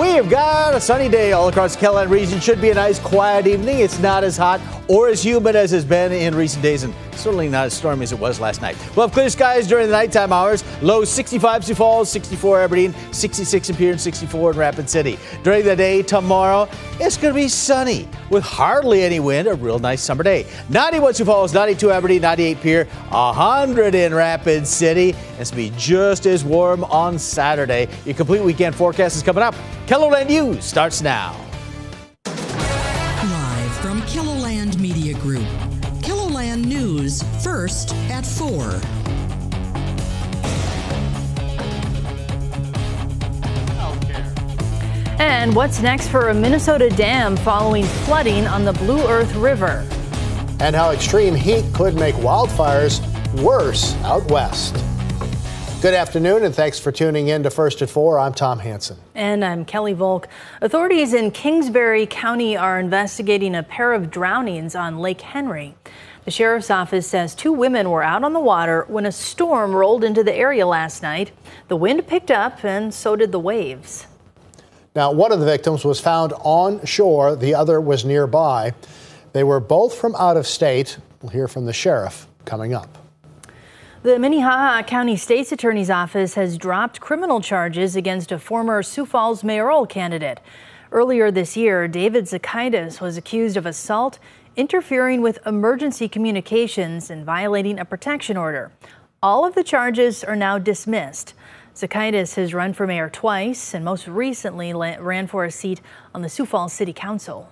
We've got a sunny day all across the Caroline region. Should be a nice quiet evening. It's not as hot or as humid as it's been in recent days, and certainly not as stormy as it was last night. We'll have clear skies during the nighttime hours. Low 65 Sioux Falls, 64 Aberdeen, 66 in Pierre, and 64 in Rapid City. During the day tomorrow, it's going to be sunny with hardly any wind. A real nice summer day. 91 Sioux Falls, 92 Aberdeen, 98 Pierre, 100 in Rapid City. It's going to be just as warm on Saturday. Your complete weekend forecast is coming up. KELOLAND News starts now. Live from KELOLAND Media Group. KELOLAND News first at 4. And what's next for a Minnesota dam following flooding on the Blue Earth River? And how extreme heat could make wildfires worse out west. Good afternoon, and thanks for tuning in to First at 4. I'm Tom Hansen. And I'm Kelly Volk. Authorities in Kingsbury County are investigating a pair of drownings on Lake Henry. The sheriff's office says 2 women were out on the water when a storm rolled into the area last night. The wind picked up, and so did the waves. Now, one of the victims was found on shore. The other was nearby. They were both from out of state. We'll hear from the sheriff coming up. The Minnehaha County State's Attorney's Office has dropped criminal charges against a former Sioux Falls mayoral candidate. Earlier this year, David Zakaitis was accused of assault, interfering with emergency communications, and violating a protection order. All of the charges are now dismissed. Zakaitis has run for mayor twice and most recently ran for a seat on the Sioux Falls City Council.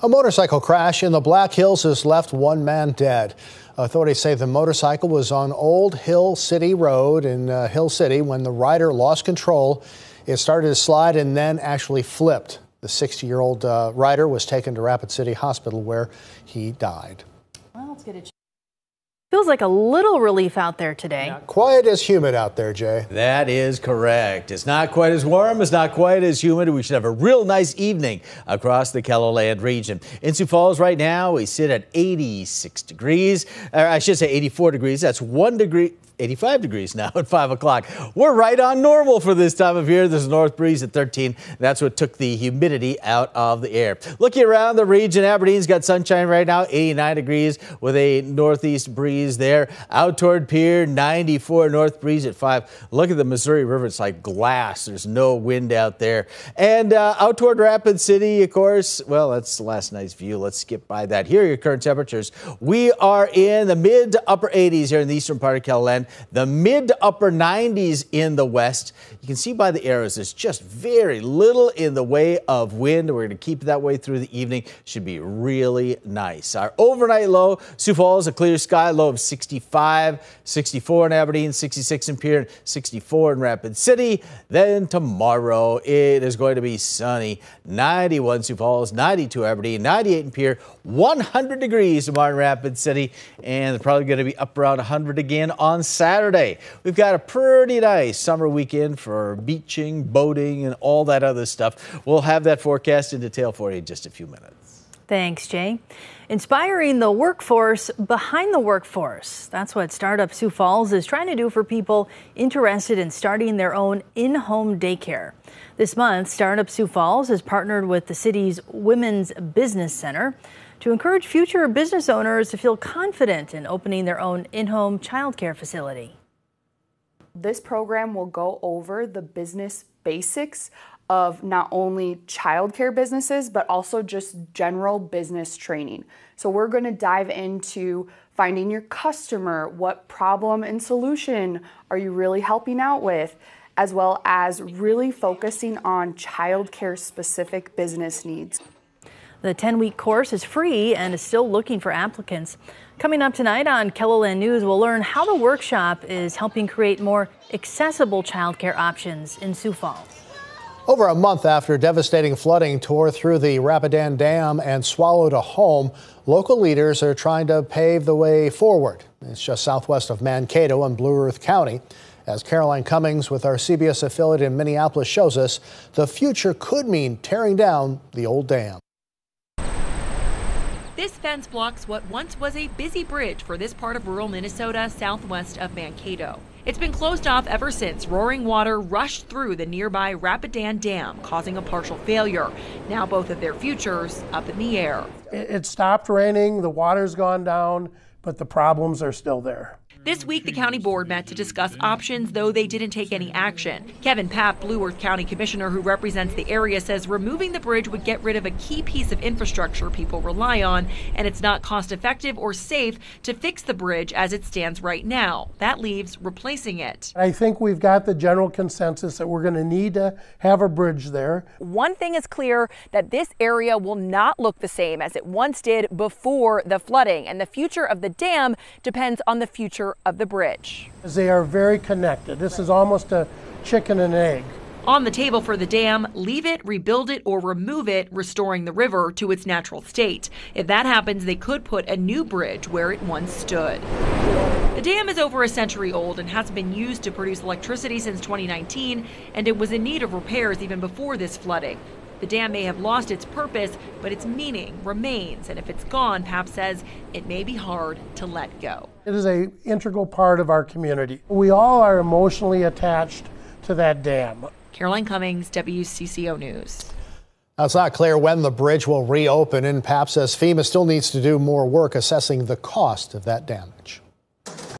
A motorcycle crash in the Black Hills has left 1 man dead. Authorities say the motorcycle was on Old Hill City Road in Hill City when the rider lost control. It started to slide and then actually flipped. The 60-year-old rider was taken to Rapid City Hospital where he died. Well, let's get it. Feels like a little relief out there today. Not quite as humid out there, Jay. That is correct. It's not quite as warm. It's not quite as humid. We should have a real nice evening across the KELOLAND region. In Sioux Falls right now, we sit at 86 degrees. I should say 84 degrees. That's 1 degree. 85 degrees now at 5 o'clock. We're right on normal for this time of year. There's a north breeze at 13. That's what took the humidity out of the air. Looking around the region, Aberdeen's got sunshine right now, 89 degrees with a northeast breeze there. Out toward Pierre, 94 north breeze at 5. Look at the Missouri River. It's like glass. There's no wind out there. And out toward Rapid City, of course, well, that's last night's view. Let's skip by that. Here are your current temperatures. We are in the mid to upper 80s here in the eastern part of KELOLAND. The mid to upper 90s in the west. You can see by the arrows, there's just very little in the way of wind. We're going to keep it that way through the evening. Should be really nice. Our overnight low, Sioux Falls, a clear sky, low of 65, 64 in Aberdeen, 66 in Pierre, 64 in Rapid City. Then tomorrow, it is going to be sunny. 91 Sioux Falls, 92 Aberdeen, 98 in Pierre, 100 degrees tomorrow in Rapid City, and it's probably going to be up around 100 again on Saturday. We've got a pretty nice summer weekend for beaching, boating, and all that other stuff. We'll have that forecast in detail for you in just a few minutes. Thanks, Jay. Inspiring the workforce behind the workforce. That's what Startup Sioux Falls is trying to do for people interested in starting their own in-home daycare. This month, Startup Sioux Falls has partnered with the city's Women's Business Center to encourage future business owners to feel confident in opening their own in-home childcare facility. This program will go over the business basics of not only childcare businesses, but also just general business training. So we're going to dive into finding your customer, what problem and solution are you really helping out with, as well as really focusing on childcare specific business needs. The 10-week course is free and is still looking for applicants. Coming up tonight on KELOLAND News, we'll learn how the workshop is helping create more accessible childcare options in Sioux Falls. Over a month after devastating flooding tore through the Rapidan Dam and swallowed a home, local leaders are trying to pave the way forward. It's just southwest of Mankato in Blue Earth County. As Caroline Cummings with our CBS affiliate in Minneapolis shows us, the future could mean tearing down the old dam. This fence blocks what once was a busy bridge for this part of rural Minnesota southwest of Mankato. It's been closed off ever since roaring water rushed through the nearby Rapidan Dam, causing a partial failure. Now both of their futures up in the air. It stopped raining, the water's gone down, but the problems are still there. This week, the county board met to discuss options, though they didn't take any action. Kevin Papp, Blue Earth County Commissioner who represents the area, says removing the bridge would get rid of a key piece of infrastructure people rely on, and it's not cost effective or safe to fix the bridge as it stands right now. That leaves replacing it. I think we've got the general consensus that we're going to need to have a bridge there. One thing is clear, that this area will not look the same as it once did before the flooding, and the future of the dam depends on the future of the bridge. They are very connected. This is almost a chicken and egg. On the table for the dam, leave it, rebuild it, or remove it, restoring the river to its natural state. If that happens, they could put a new bridge where it once stood. The dam is over a century old and hasn't been used to produce electricity since 2019, and it was in need of repairs even before this flooding. The dam may have lost its purpose, but its meaning remains, and if it's gone, Papp says, it may be hard to let go. It is an integral part of our community. We all are emotionally attached to that dam. Caroline Cummings, WCCO News. Now, it's not clear when the bridge will reopen, and Papp says FEMA still needs to do more work assessing the cost of that damage.